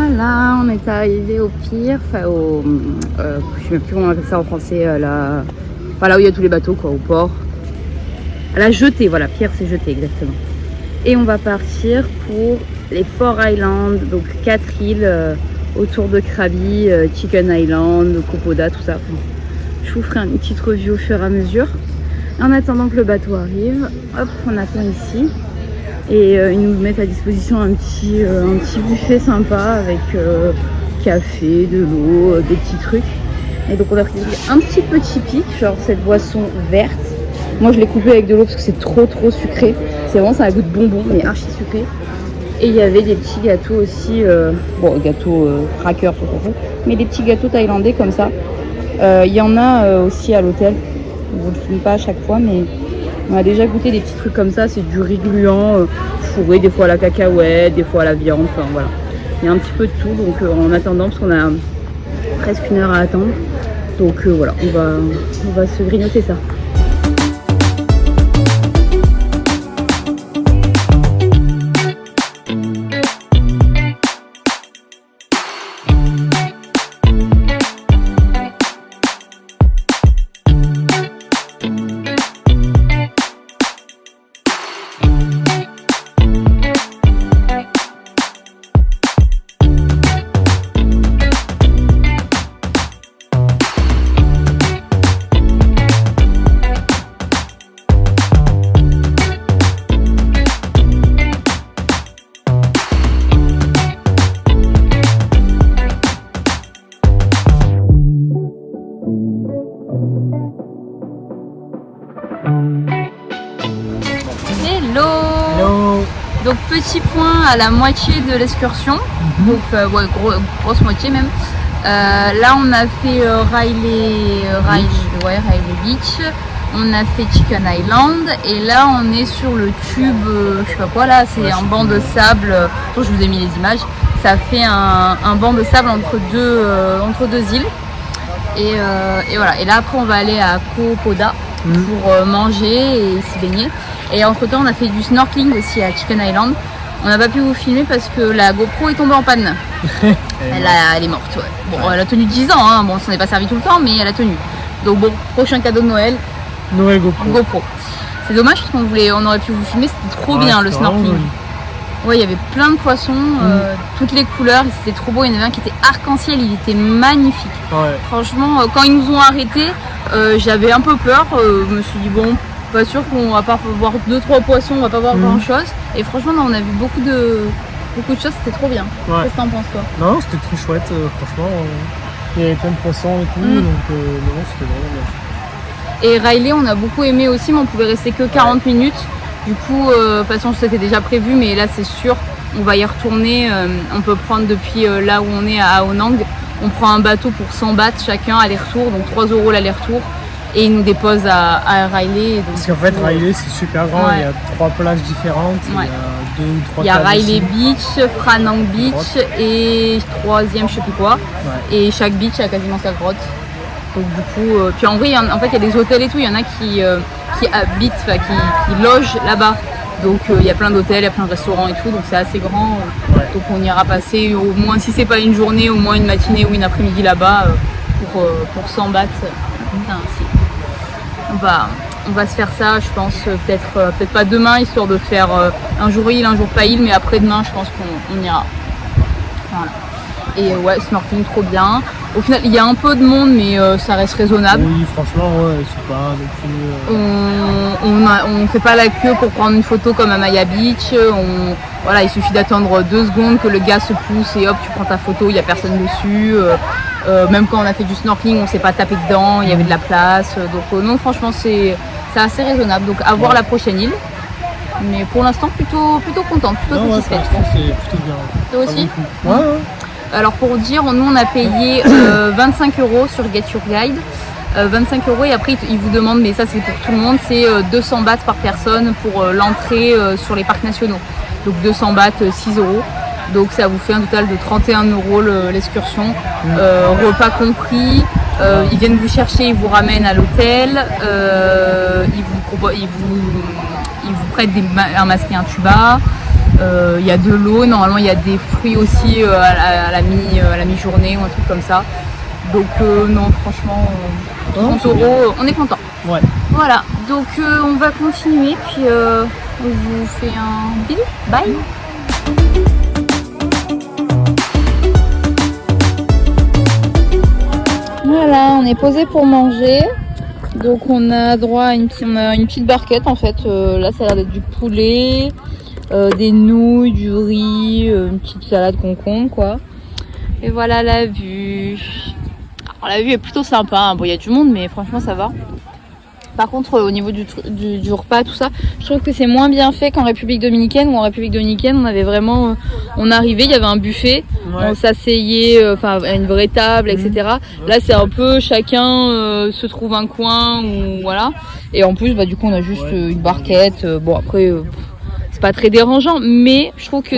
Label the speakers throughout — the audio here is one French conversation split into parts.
Speaker 1: Voilà, on est arrivé au pier, enfin au... je sais même plus comment on appelle ça en français, là où il y a tous les bateaux, quoi, au port. À la jetée, voilà, pier c'est jetée, exactement. Et on va partir pour les Four Islands, donc 4 îles autour de Krabi, Chicken Island, Kopoda, tout ça. Enfin, je vous ferai une petite review au fur et à mesure. En attendant que le bateau arrive, hop, on attend ici. Et ils nous mettent à disposition un petit buffet sympa avec café, de l'eau, des petits trucs. Et donc on a pris un petit peu typique, genre cette boisson verte. Moi je l'ai coupée avec de l'eau parce que c'est trop sucré. C'est vraiment, ça a un goût de bonbon, mais archi sucré. Et il y avait des petits gâteaux aussi, gâteaux crackers, mais des petits gâteaux thaïlandais comme ça. Il y en a aussi à l'hôtel. On ne le filme pas à chaque fois, mais on a déjà goûté des petits trucs comme ça. C'est du riz gluant, fourré des fois à la cacahuète, des fois à la viande, enfin voilà. Il y a un petit peu de tout, donc en attendant, parce qu'on a presque 1 heure à attendre. Donc voilà, on va se grignoter ça. Hello. Donc petit point à la moitié de l'excursion, donc grosse moitié même. Là on a fait Riley Beach, on a fait Chicken Island et là on est sur le tube, je sais pas quoi là, c'est un banc de sable, je vous ai mis les images, ça fait un banc de sable entre deux îles et voilà. Et là après on va aller à Kopoda pour manger et s'y baigner. Et entre temps on a fait du snorkeling aussi à Chicken Island. On n'a pas pu vous filmer parce que la GoPro est tombée en panne. Elle est morte, ouais. Bon, elle a tenu 10 ans, hein. Bon, ça n'est pas servi tout le temps, mais elle a tenu. Donc bon, prochain cadeau de Noël.
Speaker 2: Noël GoPro.
Speaker 1: C'est dommage parce on aurait pu vous filmer, c'était trop bien le snorkeling. Ouais, il y avait plein de poissons, toutes les couleurs, c'était trop beau. Il y en avait un qui était arc-en-ciel, il était magnifique. Ouais. Franchement, quand ils nous ont arrêtés, j'avais un peu peur. Je me suis dit bon, pas sûr qu'on va pas voir 2-3 poissons, on va pas voir grand chose. Et franchement, là, on a vu beaucoup de choses, c'était trop bien. Qu'est-ce que t'en penses toi?
Speaker 2: Non, c'était très chouette, franchement. Il y avait plein de poissons et tout, donc non, c'était vraiment bien.
Speaker 1: Et Riley, on a beaucoup aimé aussi, mais on pouvait rester que 40 minutes. Du coup, de toute façon, c'était déjà prévu, mais là, c'est sûr, on va y retourner. On peut prendre depuis là où on est à Onang, on prend un bateau pour 100 bahts chacun, aller-retour, donc 3 € l'aller-retour. Et il nous dépose à Riley. Donc,
Speaker 2: parce qu'en fait, Riley, c'est super grand, il y a 3 plages différentes, il y a 2 ou 3
Speaker 1: il y a Riley Beach, Pranang Beach et 3e, je sais plus quoi. Et chaque beach a quasiment sa grotte. Donc du coup, puis en vrai, en fait, il y a des hôtels et tout, il y en a qui habitent, qui logent là-bas. Donc il y a plein d'hôtels, il y a plein de restaurants et tout, donc c'est assez grand. Donc on ira passer au moins, si c'est pas une journée, au moins une matinée ou une après-midi là-bas pour 100 bahts. On va se faire ça, je pense, peut-être pas demain, histoire de faire un jour île, un jour pas île, mais après-demain, je pense qu'on ira. Voilà. Et ouais, snorkeling trop bien. Au final, il y a un peu de monde, mais ça reste raisonnable.
Speaker 2: Oui, franchement, c'est pas
Speaker 1: on fait pas la queue pour prendre une photo comme à Maya Beach. Voilà, il suffit d'attendre 2 secondes que le gars se pousse et hop, tu prends ta photo, il n'y a personne dessus. Même quand on a fait du snorkeling, on s'est pas tapé dedans, il y avait de la place. Donc non, franchement, c'est assez raisonnable. Donc à voir la prochaine île. Mais pour l'instant, plutôt contente, plutôt satisfaite.
Speaker 2: C'est plutôt bien.
Speaker 1: Toi aussi?
Speaker 2: Ouais.
Speaker 1: Alors pour dire, nous on a payé 25 € sur Get Your Guide. 25 € et après ils vous demandent, mais ça c'est pour tout le monde, c'est 200 bahts par personne pour l'entrée sur les parcs nationaux. Donc 200 bahts, 6 €. Donc ça vous fait un total de 31 € l'excursion, repas compris. Ils viennent vous chercher, ils vous ramènent à l'hôtel, ils vous prêtent un masque et un tuba. Il y a de l'eau, normalement il y a des fruits aussi à la mi-journée ou un truc comme ça. Donc non, franchement, 30 €, on est content.
Speaker 2: Ouais.
Speaker 1: Voilà, donc on va continuer, puis on vous fait un bisou. Bye. Voilà, on est posé pour manger. Donc on a droit à une petite barquette en fait. Là ça a l'air d'être du poulet, des nouilles, du riz, une petite salade concombre quoi. Et voilà la vue. Alors, la vue est plutôt sympa, hein. Bon il y a du monde mais franchement ça va. Par contre au niveau du repas tout ça, je trouve que c'est moins bien fait qu'en République Dominicaine. Où en République Dominicaine on avait vraiment, on arrivait, il y avait un buffet, on s'asseyait, à une vraie table, etc. Là c'est un peu chacun se trouve un coin ou voilà. Et en plus du coup on a juste une barquette. Bon après c'est pas très dérangeant, mais je trouve que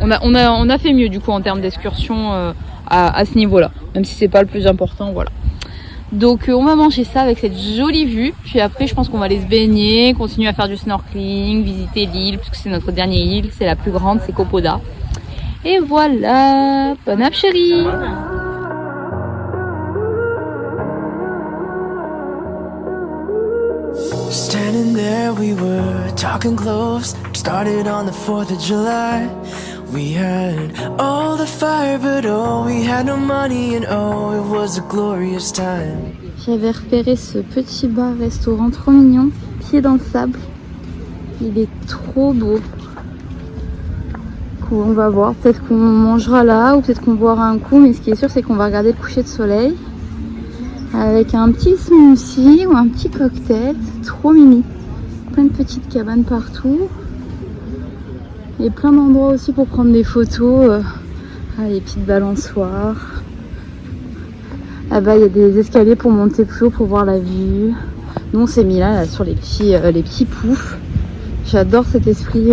Speaker 1: on a fait mieux du coup en termes d'excursion à ce niveau-là, même si c'est pas le plus important, voilà. Donc on va manger ça avec cette jolie vue, puis après je pense qu'on va aller se baigner, continuer à faire du snorkeling, visiter l'île, puisque c'est notre dernière île, c'est la plus grande, c'est Kopoda. Et voilà, bon app chérie.
Speaker 3: Standing there we were talking close, started on the 4th of July. We had all the fire but oh we had no money and oh it was a glorious time.
Speaker 1: J'avais repéré ce petit bar-restaurant trop mignon, pied dans le sable. Il est trop beau. On va voir, peut-être qu'on mangera là ou peut-être qu'on boira un coup, mais ce qui est sûr c'est qu'on va regarder le coucher de soleil avec un petit smoothie ou un petit cocktail. C'est trop mimi. Plein de petites cabanes partout. Et plein d'endroits aussi pour prendre des photos. Les petites balançoires. Là-bas, il y a des escaliers pour monter plus haut pour voir la vue. Nous, on s'est mis là sur les petits poufs. J'adore cet esprit.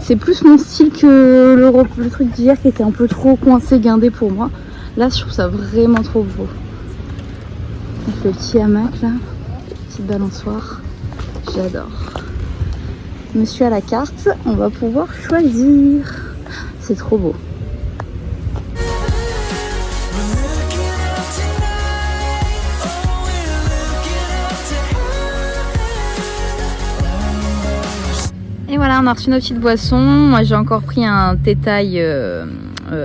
Speaker 1: C'est plus mon style que le truc d'hier qui était un peu trop coincé, guindé pour moi. Là, je trouve ça vraiment trop beau. Avec le petit hamac là, petite balançoire. J'adore. Je me suis à la carte, on va pouvoir choisir. C'est trop beau. Et voilà, on a reçu nos petites boissons. Moi j'ai encore pris un Thai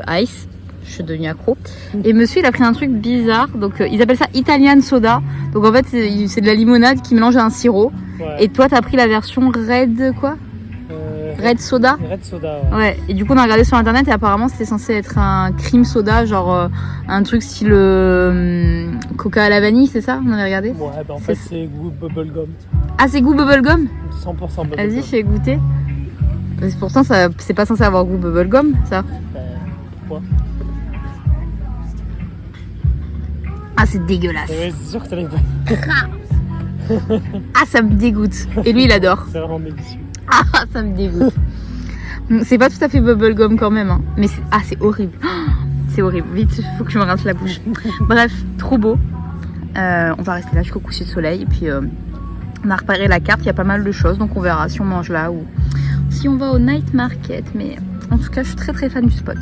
Speaker 1: ice. Je suis devenue accro. Et monsieur il a pris un truc bizarre. Donc ils appellent ça Italian soda. Donc en fait c'est de la limonade qui mélange à un sirop. Ouais. Et toi t'as pris la version Red quoi Red soda.
Speaker 2: Red soda.
Speaker 1: Ouais. Et du coup on a regardé sur internet et apparemment c'était censé être un cream soda, genre un truc style coca à la vanille, c'est ça? On avait regardé.
Speaker 2: Ouais, en fait c'est goût bubblegum.
Speaker 1: Ah c'est goût bubblegum?
Speaker 2: 100% bubblegum.
Speaker 1: Vas-y fais goûter. Pourtant ça c'est pas censé avoir goût bubblegum ça.
Speaker 2: Pourquoi?
Speaker 1: Ah c'est dégueulasse.
Speaker 2: Ouais, c'est sûr que t'allais pas.
Speaker 1: Ah ça me dégoûte. Et lui il adore.
Speaker 2: C'est vraiment délicieux.
Speaker 1: Ah ça me dégoûte. C'est pas tout à fait bubblegum quand même hein. Mais c'est horrible. C'est horrible. Vite, faut que je me rince la bouche. Bref, trop beau. On va rester là jusqu'au coucher de soleil. Et puis on a repéré la carte, il y a pas mal de choses. Donc on verra si on mange là ou si on va au night market. Mais en tout cas je suis très très fan du spot.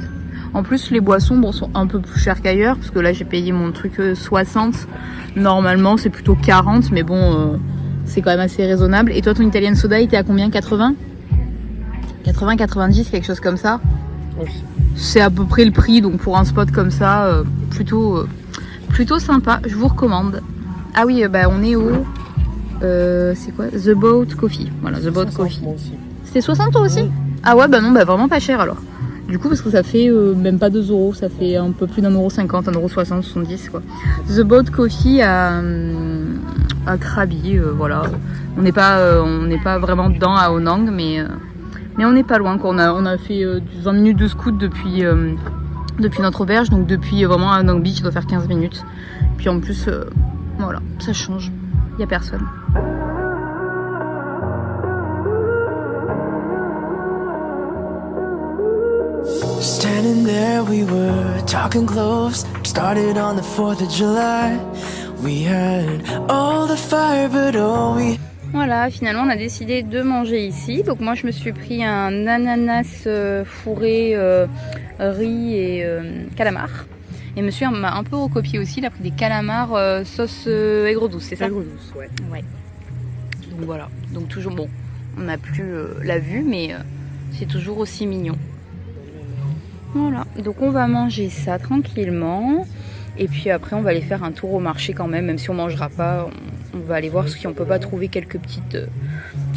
Speaker 1: En plus les boissons sont un peu plus chères qu'ailleurs. Parce que là j'ai payé mon truc 60. Normalement c'est plutôt 40. Mais bon c'est quand même assez raisonnable. Et toi ton Italian soda il était à combien? 80? 80, 90, quelque chose comme ça.
Speaker 2: Ouais.
Speaker 1: C'est à peu près le prix. Donc pour un spot comme ça plutôt sympa. Je vous recommande. Ah oui on est au c'est quoi? The Boat Coffee. Voilà, The Boat Coffee. C'était 60 toi aussi? Ah ouais non vraiment pas cher alors. Du coup parce que ça fait même pas 2 €, ça fait un peu plus d'1,50 €, 1,60 €, 70 quoi. The Boat Coffee à Krabi, voilà. On n'est pas vraiment dedans à Onang, mais on n'est pas loin quoi. On a fait 20 minutes de scoot depuis notre auberge, donc depuis vraiment à Onang Beach, il doit faire 15 minutes. Puis en plus, voilà, ça change, il n'y a personne.
Speaker 3: Standing there we were talking close, started on the 4th of July. We had all the fire but oh we...
Speaker 1: Voilà, finalement on a décidé de manger ici. Donc moi je me suis pris un ananas fourré, riz et calamar. Et monsieur m'a un peu recopié aussi, il a pris des calamars sauce aigre douce, c'est ça?
Speaker 2: Aigre douce, ouais.
Speaker 1: Ouais. Donc voilà, donc toujours bon, on n'a plus la vue mais c'est toujours aussi mignon. Voilà, donc on va manger ça tranquillement. Et puis après on va aller faire un tour au marché quand même si on mangera pas. On va aller voir si on peut pas trouver quelques petites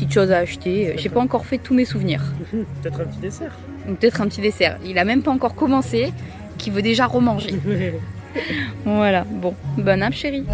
Speaker 1: choses à acheter. J'ai pas encore fait tous mes souvenirs.
Speaker 2: Peut-être un petit dessert.
Speaker 1: Peut-être un petit dessert. Il a même pas encore commencé, qu'il veut déjà remanger. Voilà, bon, bonne app chérie.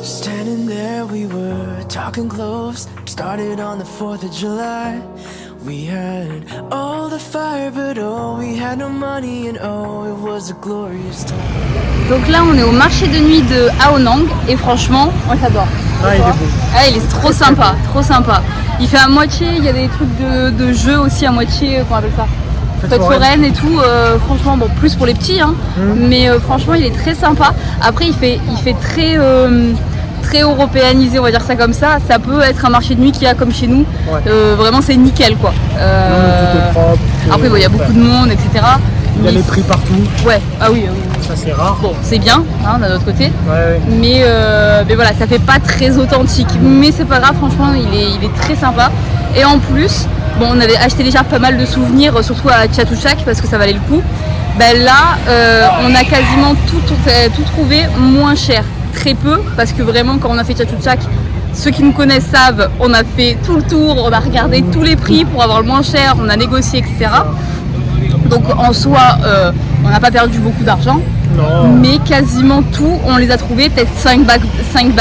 Speaker 3: Standing there we were talking close. Started on the 4th of July. We had all the fire but oh we had no money and oh it was a glorious time.
Speaker 1: Donc là on est au marché de nuit de Aonang et franchement moi j'adore.
Speaker 2: Ah il est beau.
Speaker 1: Ah il est trop sympa, trop sympa. Il fait à moitié, il y a des trucs de jeu aussi à moitié, comment on appelle ça? Fête foraine et tout, franchement bon plus pour les petits hein, mais franchement il est très sympa. Après il fait très européanisé, on va dire ça comme ça. Ça peut être un marché de nuit qu'il y a comme chez nous. Ouais. Vraiment c'est nickel quoi.
Speaker 2: Tout est propre.
Speaker 1: Après bon, il y a beaucoup de monde, etc.
Speaker 2: Il y a les prix partout.
Speaker 1: Ouais, ah oui.
Speaker 2: Ça c'est rare.
Speaker 1: Bon, c'est bien, hein, d'un autre côté.
Speaker 2: Ouais.
Speaker 1: Mais voilà, ça fait pas très authentique. Mais c'est pas grave, franchement, il est très sympa. Et en plus, bon, on avait acheté déjà pas mal de souvenirs, surtout à Chatuchak parce que ça valait le coup. Ben là, on a quasiment tout trouvé moins cher. Très peu, parce que vraiment quand on a fait Chatuchak, ceux qui nous connaissent savent, on a fait tout le tour, on a regardé tous les prix pour avoir le moins cher, on a négocié, etc. Donc en soi, on n'a pas perdu beaucoup d'argent, mais quasiment tout, on les a trouvés, peut-être 5 bahts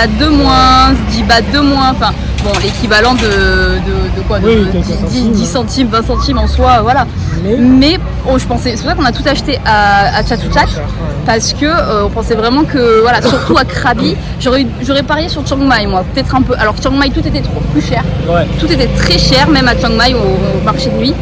Speaker 1: de moins, 10 bahts de moins, enfin bon, l'équivalent de quoi, de 10 centimes, 20 centimes en soi, voilà. Mais je pensais, c'est pour ça qu'on a tout acheté à Chatuchak, parce que on pensait vraiment que, voilà, surtout à Krabi, j'aurais parié sur Chiang Mai, moi, peut-être un peu. Alors Chiang Mai, tout était plus cher, tout était très cher, même à Chiang Mai au marché de nuit.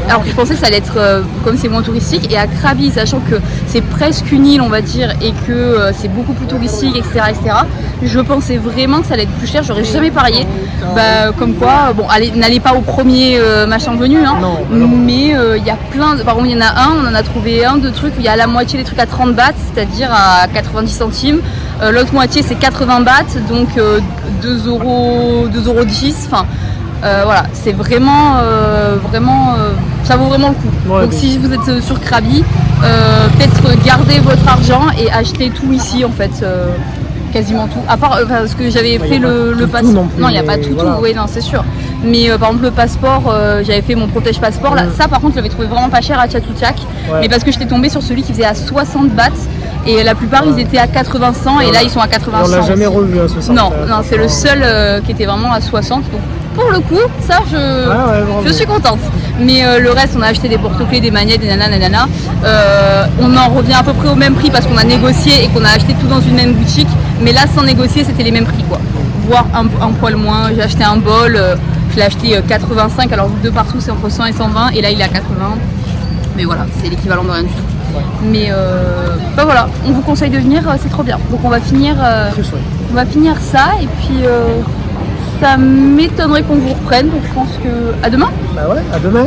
Speaker 1: Alors que je pensais que ça allait être, comme c'est moins touristique, et à Krabi, sachant que c'est presque une île, on va dire, et que c'est beaucoup plus touristique, etc., je pensais vraiment que ça allait être plus cher, j'aurais jamais parié. Bah, comme quoi, bon, n'allez pas au premier machin venu, hein, mais il y a plein de... Par contre, il y en a on en a trouvé un de trucs, où il y a la moitié des trucs à 30 bahts, c'est-à-dire à 90 centimes. L'autre moitié, c'est 80 bahts, donc 2,10 €, enfin... voilà, c'est vraiment, ça vaut vraiment le coup. Ouais, donc si vous êtes sur Krabi, peut-être gardez votre argent et achetez tout ici en fait, quasiment tout. À part parce que j'avais fait le passeport. Non, il n'y a pas tout, voilà. Oui, non, c'est sûr. Mais par exemple le passeport, j'avais fait mon protège passeport. Là, ça par contre, je l'avais trouvé vraiment pas cher à Chatuchak, mais parce que j'étais tombée sur celui qui faisait à 60 bahts. Et la plupart ils étaient à 80-100 et là ils sont à 80-100. On l'a jamais revu à 60. Non, c'est le seul qui était vraiment à 60. Donc pour le coup, ça je suis contente. Mais le reste, on a acheté des porte-clés, des manettes, des nanana. On en revient à peu près au même prix parce qu'on a négocié et qu'on a acheté tout dans une même boutique. Mais là, sans négocier, c'était les mêmes prix quoi. Voire un poil moins. J'ai acheté un bol, je l'ai acheté 85. Alors de partout, c'est entre 100 et 120. Et là, il est à 80. Mais voilà, c'est l'équivalent de rien du tout. Mais bah voilà, on vous conseille de venir, c'est trop bien. Donc on va finir ça et puis ça m'étonnerait qu'on vous reprenne. Donc je pense que à demain.
Speaker 2: Bah ouais, à demain.